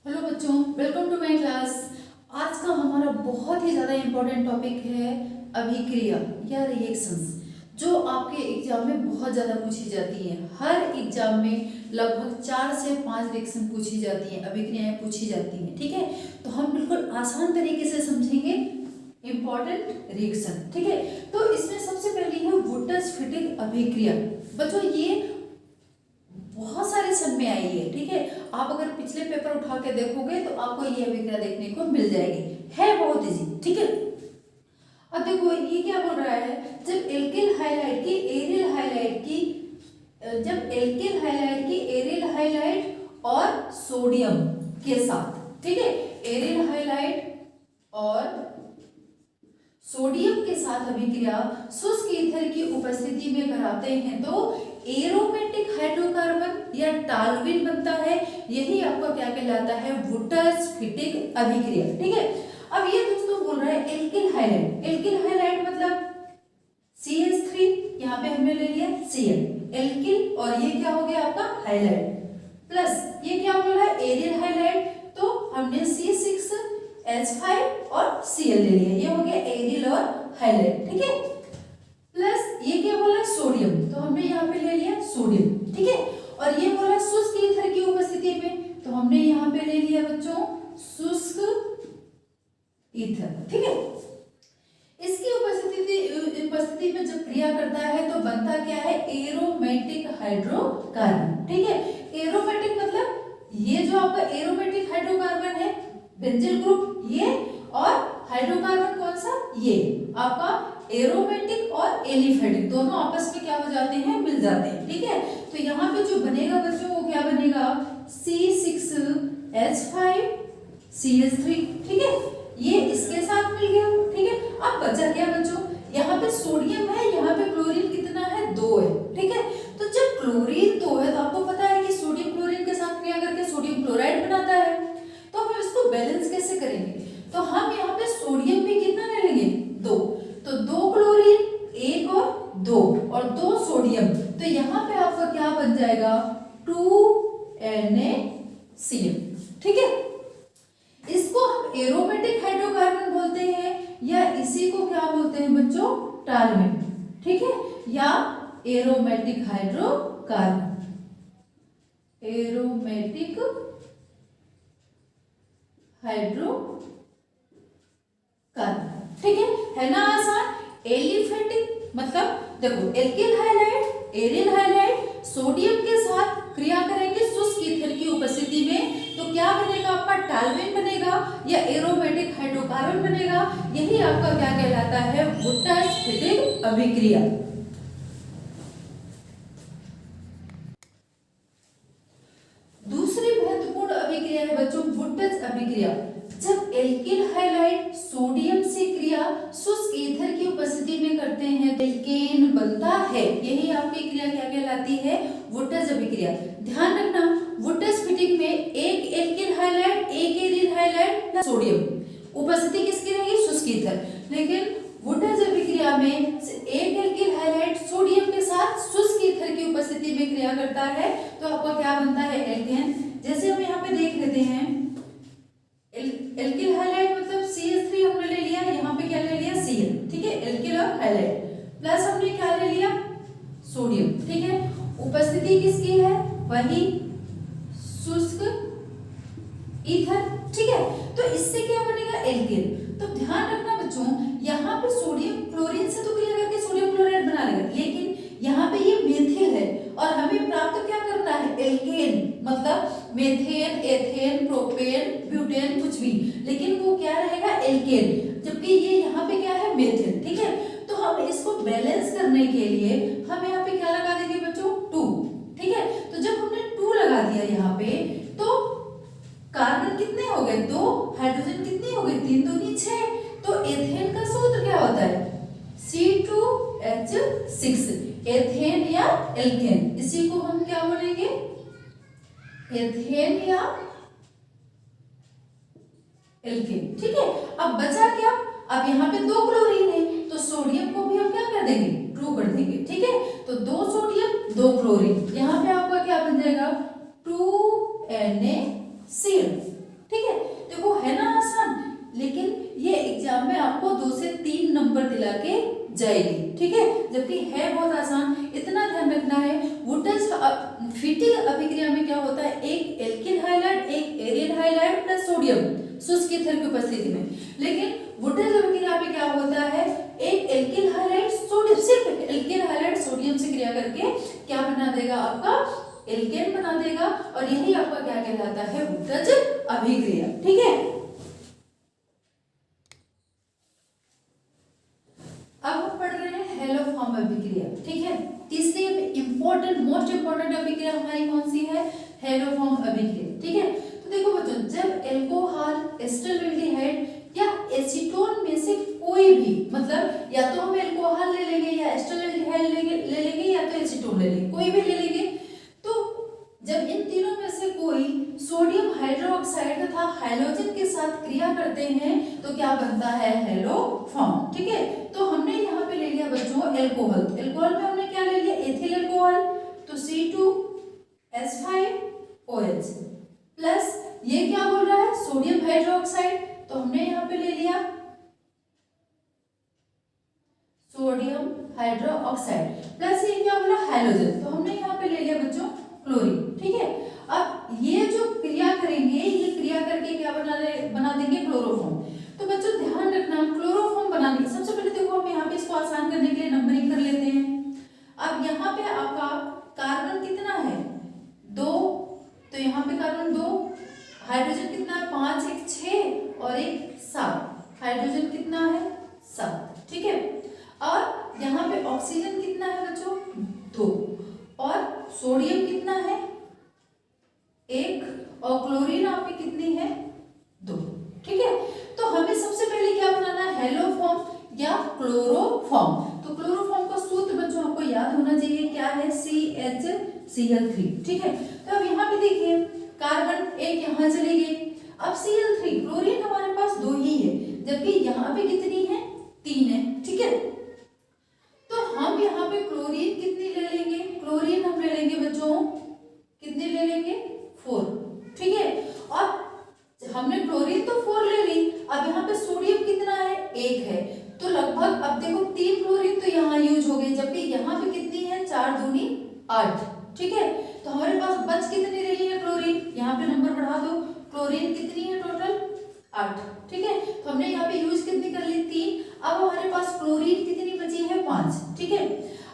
Hello बच्चों, welcome to my class. आज का हमारा बहुत ही ज़्यादा इम्पोर्टेंट टॉपिक है अभिक्रिया या रिएक्शंस, जो आपके एग्जाम में बहुत ज़्यादा पूछी जाती हैं। हर एग्जाम में लगभग 4 से 5 रिएक्शन पूछी जाती हैं, अभिक्रियाएं पूछी जाती हैं। ठीक है, तो हम बिल्कुल आसान तरीके से समझेंगे इम्पॉर्टेंट रिएक्शन। ठीक है, तो इसमें सबसे पहली है वुटर्स-फिटिंग अभिक्रिया। बच्चों, ये बहुत सारे सन में आई है। ठीक है, आप अगर पिछले पेपर उठा के देखोगे तो आपको ये अभिक्रिया देखने को मिल जाएगी, है बहुत इजी। ठीक है, अब देखो ये क्या बोल रहा है, जब एल्किल हाइलाइट की एरियल हाइलाइट की जब एल्किल हाइलाइट की एरियल हाइलाइट और सोडियम के साथ, ठीक है, एरियल हाइलाइट और सोडियम के साथ अभिक्रिया शुष्क ईथर की उपस्थिति में कराते हैं तो एरोमेटिक हाइड्रोकार्बन या टालविन बनता है। यही आपका क्या कहलाता है, वुटर्स-फिटिंग अभिक्रिया। ठीक है, अब ये दोस्तों बोल रहा है एल्किल हाइलाइट। एल्किल हाइलाइट मतलब CH3, यहाँ पे हमने ले लिया Cl, एल्किल, और ये क्या हो गया आपका हाइलाइट, प्लस ये क्या बोल रहा है एरियल हाइलाइट, तो हमने C6H5 और Cl ले लिया, ये हो गया एरियल और हाइलाइट। ठीक है, प्लस ये क्या बोला सोडियम, तो हमने यहाँ पे ले लिया सोडियम। ठीक है, और ये बोला शुष्क ईथर की उपस्थिति में, तो हमने यहाँ पे ले लिया बच्चों शुष्क ईथर। ठीक है, इसकी उपस्थिति में जब क्रिया करता है तो बनता क्या है, एरोमेटिक हाइड्रोकार्बन। ठीक है, एरोमेटिक मतलब ये जो आपका एरोमेटिक हाइड्रोकार्बन है बेंजीन ग्रुप ये, और हाइड्रोकार्बन कौन सा, ये आपका एरोमेटिक और एलिफेटिक दोनों आपस में क्या हो जाते हैं, मिल जाते हैं। ठीक है, तो यहाँ पे जो बनेगा बच्चों वो क्या बनेगा, C6H5CH3। ठीक है, ये इसके साथ मिल गया। ठीक है, अब बचा क्या बच्चों, यहाँ पे सोडियम है, यहाँ पे क्लोरीन कितना है, 2 है। ठीक है, तो जब क्लोरीन 2 है तो आपको पता है कि सोडियम क्लोरीन के साथ क्रिया करके सोडियम क्लोराइड बनाता है, तो हम इसको बैलेंस कैसे करेंगे, तो हम यहाँ पे सोडियम भी कितना ले लेंगे, 2, तो 2 क्लोरीन 1 और 2 और 2 सोडियम, तो यहाँ पे आपका क्या बन जाएगा 2NaCl। ठीक है, इसको हम एरोमेटिक हाइड्रोकार्बन बोलते हैं या इसी को क्या बोलते हैं बच्चों, टालविन। ठीक है, या एरोमेटिक हाइड्रोकार्बन, एरोमेटिक हाइड्रोकार्बन। ठीक है ना आसान। एलिफेटिक मतलब देखो alkyl halide aryl halide sodium के साथ क्रिया करेंगे शुष्क ईथर की उपस्थिति में, तो क्या बनेगा आपका, टालविन बनेगा या एरोमेटिक हाइड्रोकार्बन बनेगा। यही आपका क्या कहलाता है, वुटर्स-फिटिंग अभिक्रिया। दूसरी महत्वपूर्ण अभिक्रिया है बच्चों वुटर्स अभिक्रिया। जब एल्किल हाइलाइट सोडियम से क्रिया शुष्क ईथर की उपस्थिति में करते हैं तो एल्केन बनता है। यही आपकी क्रिया क्या कहलाती है, वुटर्स अभिक्रिया। ध्यान रखना, वुटर्स-फिटिंग में एक एल्किल हाइलाइट एक एरियल हाइलाइट सोडियम, उपस्थिति किसकी रहेगी, शुष्क ईथर। लेकिन वुटर्स अभिक्रिया में एक एल्किल हाइलाइट सोडियम के साथ शुष्क ईथर की उपस्थिति में क्रिया करता है तो आपका क्या बनता है, एल्केन। जैसे हम यहाँ पे देख लेते हैं एल्किल हाइलाइट मतलब CH3 हमने ले लिया, यहाँ पे क्या ले लिया Cl। ठीक है, एल्किल और हाइलाइट, प्लस हमने क्या ले लिया, सोडियम। ठीक है, उपस्थिति किसकी है, वही शुष्क ईथर। ठीक है, तो इससे क्या बनेगा, एल्किल। तो ध्यान रखना बच्चों, यहाँ पे सोडियम क्लोरीन से तो क्रिया करके सोडियम क्लोराइड बना लेगा, लेकिन यहाँ पे ये मेथिल है और हमें प्राप्त क्या करना है, एल्केन। मतलब मेथेन, एथेन, प्रोपेन, ब्यूटेन कुछ भी, लेकिन वो क्या रहेगा, एल्केन, जबकि ये यहाँ पे क्या है, मेथिल। ठीक है, तो हम इसको बैलेंस करने के लिए हम यहाँ पे क्या लगा देंगे बच्चों, 2। ठीक है, तो जब हमने 2 लगा दिया यहाँ पे तो कार्बन कितने हो गए, 2, हाइड्रोजन कितने हो गए, 3 दूनी 6, तो एथेन का सूत्र क्या होता है, C2H6, एथेन या एल्केन। इसी को हम क्या बोलेंगे, एथेन या एल्केन। ठीक है, अब बचा क्या, अब यहाँ पे 2 क्लोरीन है तो सोडियम को भी हम क्या कर देंगे, 2 कर देंगे। ठीक है, तो 2 सोडियम 2 क्लोरीन, यहाँ पे आपका क्या बन जाएगा, 2NaCl। शुष्क ईथर की उपस्थिति में। लेकिन वुडरज अभिक्रिया पे क्या होता है, एक एल्किल हाइलाइड सोडियम, सिर्फ एल्किल हाइलाइड सोडियम से क्रिया करके क्या बना देगा, आपका एल्केन बना देगा, और यही आपका क्या कहलाता है, वुडरज अभिक्रिया। ठीक है, अब हम पढ़ रहे हैं हेलोफॉर्म अभिक्रिया। ठीक है, तीसरी इंपॉर्टेंट मोस्ट इंपॉर्टेंट अभिक्रिया हमारी कौन सी है, हेलोफॉर्म अभिक्रिया। ठीक है, तो देखो बच्चों, जब एल्कोहल, एस्टरएल्डिहाइड या एसीटोन में से कोई भी, मतलब या तो हम एल्कोहल ले लेंगे या एस्टरएल्डिहाइड ले लेंगे या तो एसीटोन ले लेंगे, कोई भी ले लेंगे, तो जब इन तीनों में से कोई सोडियम हाइड्रोक्साइड तथा हैलोजन के साथ क्रिया करते हैं तो क्या बनता है, हेलोफॉर्म। ठीक है, तो हमने यहाँ पे ले लिया बच्चों एल्कोहल, तो एल्कोहल में हमने क्या ले लिया, एथिल एल्कोहल, तो C2H5OH प्लस ये क्या बोल रहा है, सोडियम हाइड्रोक्साइड, तो हमने यहाँ पे ले लिया सोडियम हाइड्रोक्साइड प्लस ये क्या बोला, हैलोजन, तो हमने यहाँ पे ले लिया बच्चों क्लोरीन। ठीक है, अब ये जो क्रिया करेंगे, ये क्रिया करके क्या बना देंगे, क्लोरोफॉर्म। तो बच्चों ध्यान रखना, क्लोरोफॉर्म बनाने सबसे पहले देखो हम यहाँ पे इसको आसान करने के लिए नंबरिंग कर लेते हैं। अब यहाँ पे आपका कार्बन कितना है, 2, तो यहाँ पे कार्बन 2, हाइड्रोजन कितना है, 5, एक 6 और एक 7, हाइड्रोजन कितना है, 7। ठीक है, और यहाँ पे ऑक्सीजन कितना है बच्चों, 2, और सोडियम कितना है, 1, और क्लोरीन आपकी कितनी है, 2। ठीक है, तो हमें सबसे पहले क्या बनाना है, हेलोफॉर्म या क्लोरोफॉर्म। तो क्लोरोफॉर्म का सूत्र बच्चों आपको याद होना चाहिए, क्या है, CHCl3। ठीक है, तो अब यहाँ पे देखिए कार्बन एक यहाँ चली गई, अब Cl3, क्लोरीन हमारे पास 2 ही है, जबकि यहाँ पे कितनी है, 3 है। ठीक है, तो हम यहाँ पे क्लोरीन कितनी ले लेंगे, क्लोरीन हम ले लेंगे बच्चों, कितनी ले लेंगे, 4। ठीक है, और हमने क्लोरीन तो 4 ले ली, अब यहाँ पे सोडियम कितना है, 1 है, तो लगभग अब देखो 3 क्लोरीन तो यहाँ यूज हो गई, जबकि यहाँ पे कितनी है, 4 दूनी 8। ठीक है, तो हमारे पास बच कितनी रही है क्लोरीन, यहाँ पे नंबर बढ़ा दो, क्लोरीन कितनी है टोटल, 8। ठीक है, तो हमने यहाँ पे यूज कितनी कर ली, 3। अब हमारे पास क्लोरीन कितनी बची है, 5। ठीक है,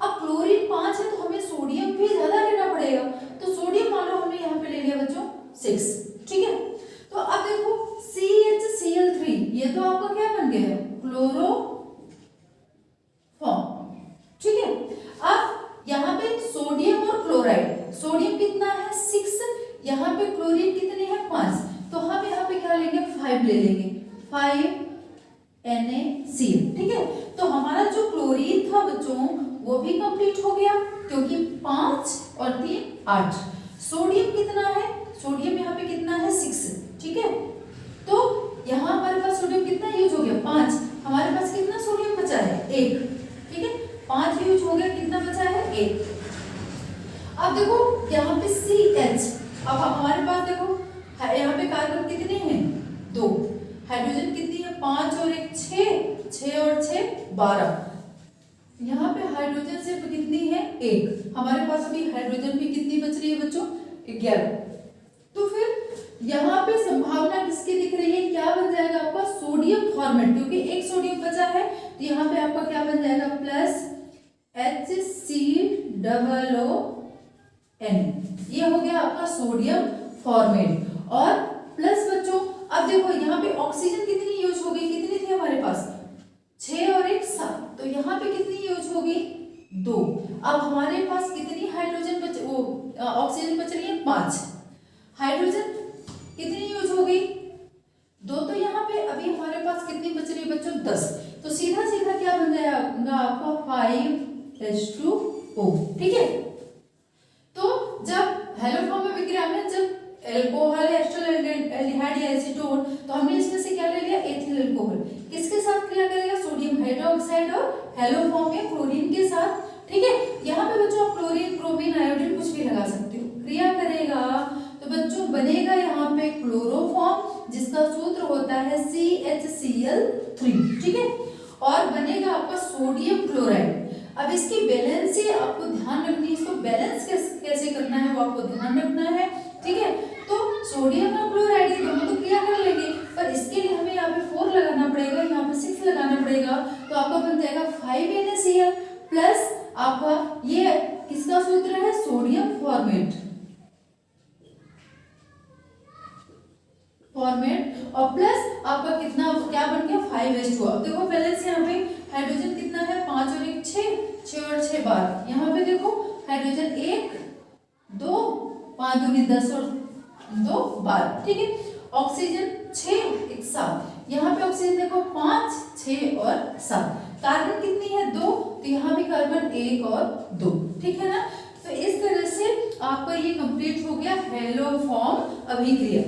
अब क्लोरीन 5 है तो हमें सोडियम भी ज्यादा लेना पड़ेगा, तो सोडियम मान लो हमने यहाँ पे ले लिया बच्चों 6। ठीक है, तो अब देखो CHCl3, ये तो आपका क्या बन गया है, क्लोरोफॉर्म। ठीक है, अब यहाँ पे सोडियम और क्लोराइड, सोडियम कितना है, 6, यहाँ पे क्लोरीन कितनी है, 5, तो हम यहाँ पे क्या लेंगे, 5 ले लेंगे, 5NaCl। ठीक है, तो हमारा जो क्लोरीन था बच्चों वो भी कंप्लीट हो गया, क्योंकि 5 और 3 8। सोडियम कितना है, सोडियम यहाँ पे कितना है, 6। ठीक है, तो यहाँ हमारे पास सोडियम कितना यूज हो गया, 5, हमारे पास कितना सोडियम बचा है, 1। ठीक है, 5 यूज हो गया, कितना बचा है, 1। अब देखो यहाँ पे CH, अब हमारे पास देखो यहाँ पे कार्बन कितने हैं, 2, हाइड्रोजन कितनी है, 5 और 1 6, 6 और 6 12, यहाँ पे हाइड्रोजन सिर्फ कितनी है, 1, हमारे पास अभी हाइड्रोजन भी कितनी बच रही है बच्चों, 11। तो फिर यहाँ पे संभावना किसकी दिख रही है, क्या बन जाएगा आपका, सोडियम फॉर्मेट, क्योंकि एक सोडियम बचा है, तो यहाँ पे आपका क्या बन जाएगा, प्लस HCOON, ये हो गया आपका सोडियम फॉर्मेट। और प्लस बच्चों अब देखो यहाँ पे ऑक्सीजन कितनी यूज हो गई, कितनी थी हमारे पास, 6 और 1 7, तो यहाँ पे कितनी यूज होगी, 2। अब हमारे पास कितनी हाइड्रोजन ऑक्सीजन बच रही है, 5। हाइड्रोजन कितनी यूज हो गई, 2, तो यहाँ पे अभी हमारे पास कितनी बच रही है बच्चों, 10। तो सीधा सीधा क्या बन जाएगा आपका 5H2O। ठीक है, तो जब हेलोफॉर्म अभिक्रिया में जब एल्कोहल, एस्टरएल्डिहाइड या एसीटोन, तो हमने इसमें से क्या ले लिया, एथिल एल्कोहल, किसके साथ क्रिया करेगा, सोडियम हाइड्रोक्साइड और हेलोफॉर्म या क्लोरीन के साथ। ठीक है, यहाँ पे बच्चों आप क्लोरीन, क्रोमीन, आयोडीन कुछ भी लगा सकते हो, क्रिया करेगा तो बच्चों बनेगा यहाँ पे क्लोरोफॉर्म, जिसका सूत्र होता है CHCl3। ठीक है, और बनेगा आपका सोडियम क्लोराइड। अब इसकी बैलेंसी आपको ध्यान रखनी है, इसको बैलेंस कैसे करना है वो आपको ध्यान रखना है। ठीक है, तो सोडियम और क्लोराइड ये दोनों तो क्रिया कर लेंगे, पर इसके फॉर्मेट और प्लस आपका कितना क्या बन गया 5:2। अब देखो बैलेंस यहाँ पे हाइड्रोजन कितना है 5 और 1 6, 6 और 6 12। यहाँ पे देखो हाइड्रोजन 1 2 5 दूनी 10 और 2 12, ठीक है। ऑक्सीजन 6 1 7, यहाँ पे ऑक्सीजन देखो 5 6 और 7। कार्बन कितनी है 2, तो यहाँ भी कार्बन 1 और 2, ठीक है ना। तो इस तरह से आपका ये कंप्लीट हो गया हेलो फॉर्म अभिक्रिया।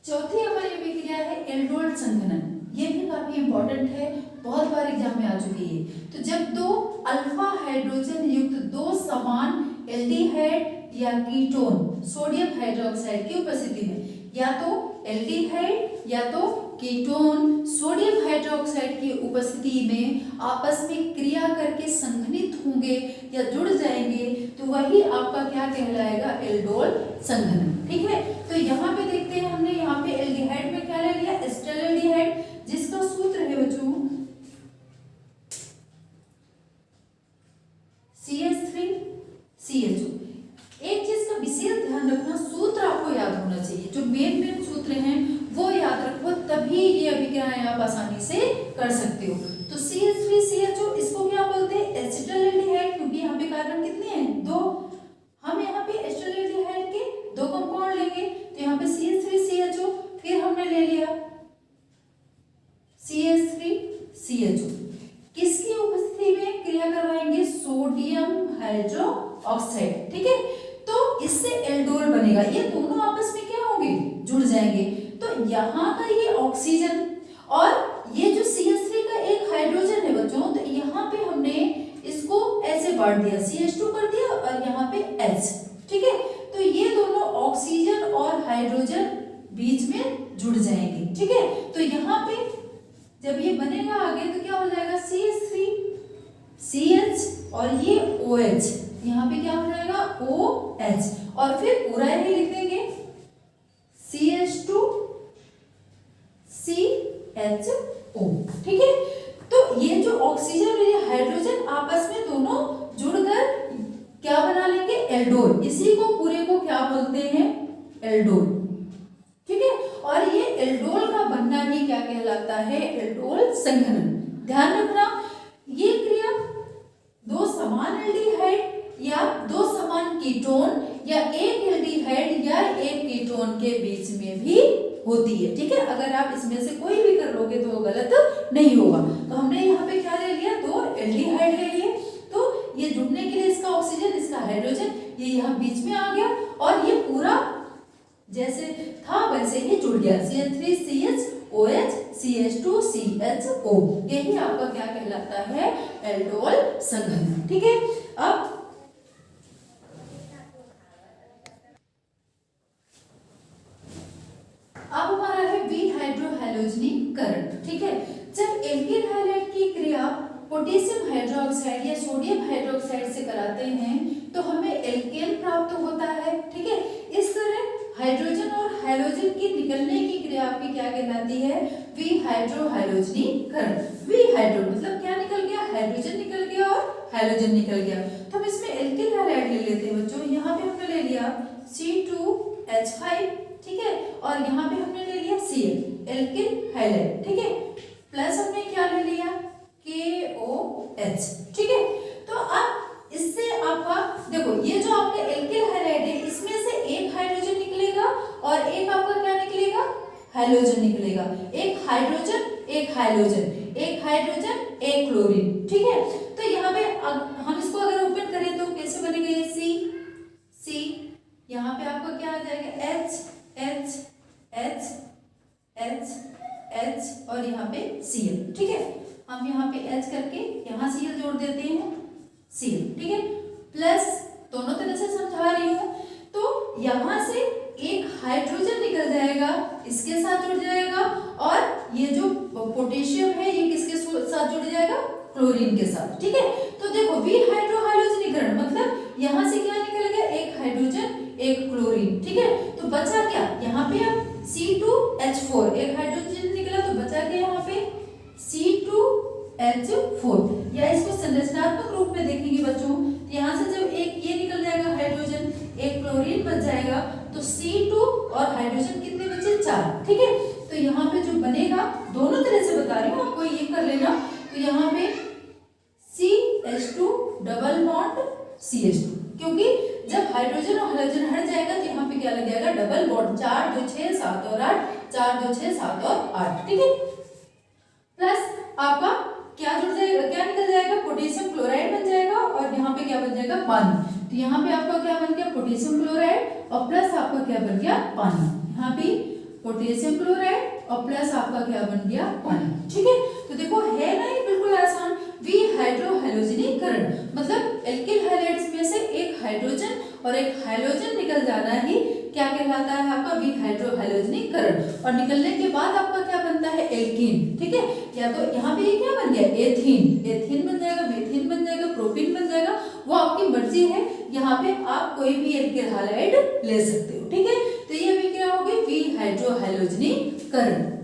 चौथी हमारी अभिक्रिया है एल्डोल संघनन। ये भी काफी इंपॉर्टेंट है, बहुत बार एग्जाम में आ चुकी है। तो जब दो अल्फा हाइड्रोजन युक्त दो समान एल्डिहाइड या कीटोन सोडियम हाइड्रोक्साइड की उपस्थिति में, या तो एल्डिहाइड या तो कीटोन सोडियम हाइड्रोक्साइड की उपस्थिति में आपस में क्रिया करके संघनित होंगे या जुड़ जाएंगे, तो वही आपका क्या कहलाएगा एल्डोल संघनन, ठीक है। तो यहाँ पे देखते हैं, हमने यहाँ पे एल्डिहाइड में क्या ले लिया एस्टरेल्डिहाइड, जिसका सूत्र है बच्चों CH3CHO। एक चीज का विशेष ध्यान रखना, सूत्र आपको याद होना चाहिए, जो मेन सूत्र हैं वो याद रखो, तभी ये अभिक्रियाएं आप आसानी से कर सकते हो। तो CH3CHO इसको क्या बोलते हैं एसिटाल्डिहाइड, क्योंकि यहाँ पे कार्बन कितने हैं 2। हम यहाँ पे एसिटाल्डिहाइड के 2 कंपाउंड लेंगे, तो यहाँ पे CH3CHO, फिर हमने ले लिया CH3CHO। किसकी उपस्थिति में क्रिया करवाएंगे सोडियम हाइड्रोक्साइड, ठीक है। तो इससे एल्डोल बनेगा, ये दोनों आपस में क्या होंगे जुड़ जाएंगे। तो यहाँ का ये ऑक्सीजन और ये जो CH3 का एक हाइड्रोजन है बच्चों, तो यहाँ पे हमने इसको ऐसे बांट दिया CH2 कर दिया और यहाँ पे H, ठीक है। तो ये दोनों ऑक्सीजन और हाइड्रोजन बीच में जुड़ जाएंगे, ठीक है। तो यहाँ पे जब ये बनेगा आगे तो क्या हो जाएगा CH3 CH और ये OH, यहाँ पे क्या हो जाएगा OH, और फिर पूरा ही लिख देंगे CH2 CHO, ठीक है। तो ये जो ऑक्सीजन और ये हाइड्रोजन आपस में दोनों जुड़कर क्या बना लेंगे एल्डोल, इसी को पूरे को क्या बोलते हैं एल्डोल, ठीक है। और ये एल्डोल का बनना ही क्या कहलाता है एल्डोल संघनन। ध्यान रखना, ये क्रिया दो समान एल्डिहाइड या दो समान कीटोन या एक एल्डिहाइड या एक कीटोन के बीच में भी होती है, ठीक है। अगर आप इसमें से कोई भी कर लोगे तो वो गलत नहीं होगा। तो हमने यहाँ पे क्या ले लिया 2 एल्डिहाइड ले लिए, तो ये जुड़ने के लिए इसका ऑक्सीजन इसका हाइड्रोजन ये यहाँ बीच में आ गया और ये पूरा जैसे था वैसे ही जुड़ गया CH3CHOH CH2CHO। यही आपका क्या कहलाता है एल्डोल संघनन, ठीक है। अब हमारा है विहाइड्रोहैलोजनीकरण, ठीक है। जब एल्किल हैलाइड की क्रिया पोटेशियम हाइड्रोक्साइड या सोडियम हाइड्रोक्साइड से कराते हैं तो हमें एल्केन प्राप्त होता है, ठीक है। इस तरह हाइड्रोजन और हाइड्रोजन की निकलने की क्रिया आपकी क्या कहलाती है विहाइड्रोहैलोजनीकरण। विहाइड्रो मतलब क्या निकल गया हाइड्रोजन निकल गया और हाइड्रोजन निकल गया। तो हम इसमें एल्किल हैलाइड ले लेते हैं बच्चों, यहाँ पे हमने ले लिया C2H5, ठीक है, और यहाँ पे हमने ले लिया Cl एल्किल हैलाइड, ठीक है, प्लस हमने क्या ले लिया KOH, ठीक है। तो अब इससे आपका देखो ये जो आपका एल्किल हैलाइड है इसमें से एक हाइड्रोजन निकलेगा और एक आपका क्या निकलेगा हाइड्रोजन निकलेगा, एक हाइड्रोजन एक हाइड्रोजन एक हाइड्रोजन एक क्लोरीन, ठीक है। तो यहाँ पे हम इसको अगर ओपन करें तो कैसे बनेगा C यहाँ पे आपका क्या आ जाएगा H H H H H और यहाँ पे Cl, ठीक है। हम यहाँ पे H करके यहाँ Cl जोड़ देते हैं Cl, ठीक है, प्लस दोनों तरह से समझा रही हूँ। तो यहाँ से एक हाइड्रोजन निकल जाएगा इसके साथ जुड़ जाएगा और ये जो पोटेशियम है ये किसके साथ जुड़ जाएगा क्लोरीन के साथ, ठीक है। तो देखो विहाइड्रोहैलोजनीकरण मतलब यहाँ से क्या निकल गया एक हाइड्रोजन एक क्लोरीन, ठीक है। तो बचा क्या यहाँ पे अब C2H4 एक हाइड्रोजन निकला तो बचा क्या यहाँ पे C2H4 या इसको संरचनात्मक रूप में देखेंगे बच्चों, यहाँ से जब एक ये निकल जाएगा हाइड्रोजन एक क्लोरीन बच जाएगा, तो C2 और हाइड्रोजन कितने बचे, 4। ठीक है, तो यहाँ पे जो बनेगा, दोनों तरह से बता रही हूँ, आपको ये कर लेना। तो यहाँ पे CH2 डबल बॉन्ड CH2, क्योंकि जब हाइड्रोजन और हाइड्रोजन हट जाएगा तो यहाँ पे क्या लग जाएगा, डबल बॉन्ड, 4 2 6 7 और 8, 4 2 6 7 और 8। ठीक है, प्लस आपका क्या जुड़ जाएगा, क्या निकल जाएगा, पोटेशियम क्लोराइड बन जाएगा, और यहाँ पे क्या बन जाएगा, पानी। तो यहाँ पे आपका क्या बन गया, पोटेशियम क्लोराइड, और प्लस आपका क्या बन गया, पानी। यहाँ पे पोटेशियम क्लोराइड और प्लस आपका क्या बन गया, पानी। ठीक है, तो देखो है ना ये बिल्कुल आसान। विहाइड्रोहैलोजनीकरण मतलब एल्किल हैलाइड्स में से एक हाइड्रोजन और एक हाइड्रोजन निकल जाना ही क्या कहलाता है, आपका विहाइड्रोहैलोजनीकरण। और निकलने के बाद आपका क्या बनता है, एल्कीन। ठीक है, या तो यहाँ पे ये क्या बन गया, एथीन, एथीन बन जाएगा, मीथेन बन जाएगा, प्रोपीन बन जाएगा, वो आपकी मर्जी है। यहाँ पे आप कोई भी एल्किल हैलाइड ले सकते हो। ठीक है, तो ये अभिक्रिया हो गई विहाइड्रोहैलोजनीकरण।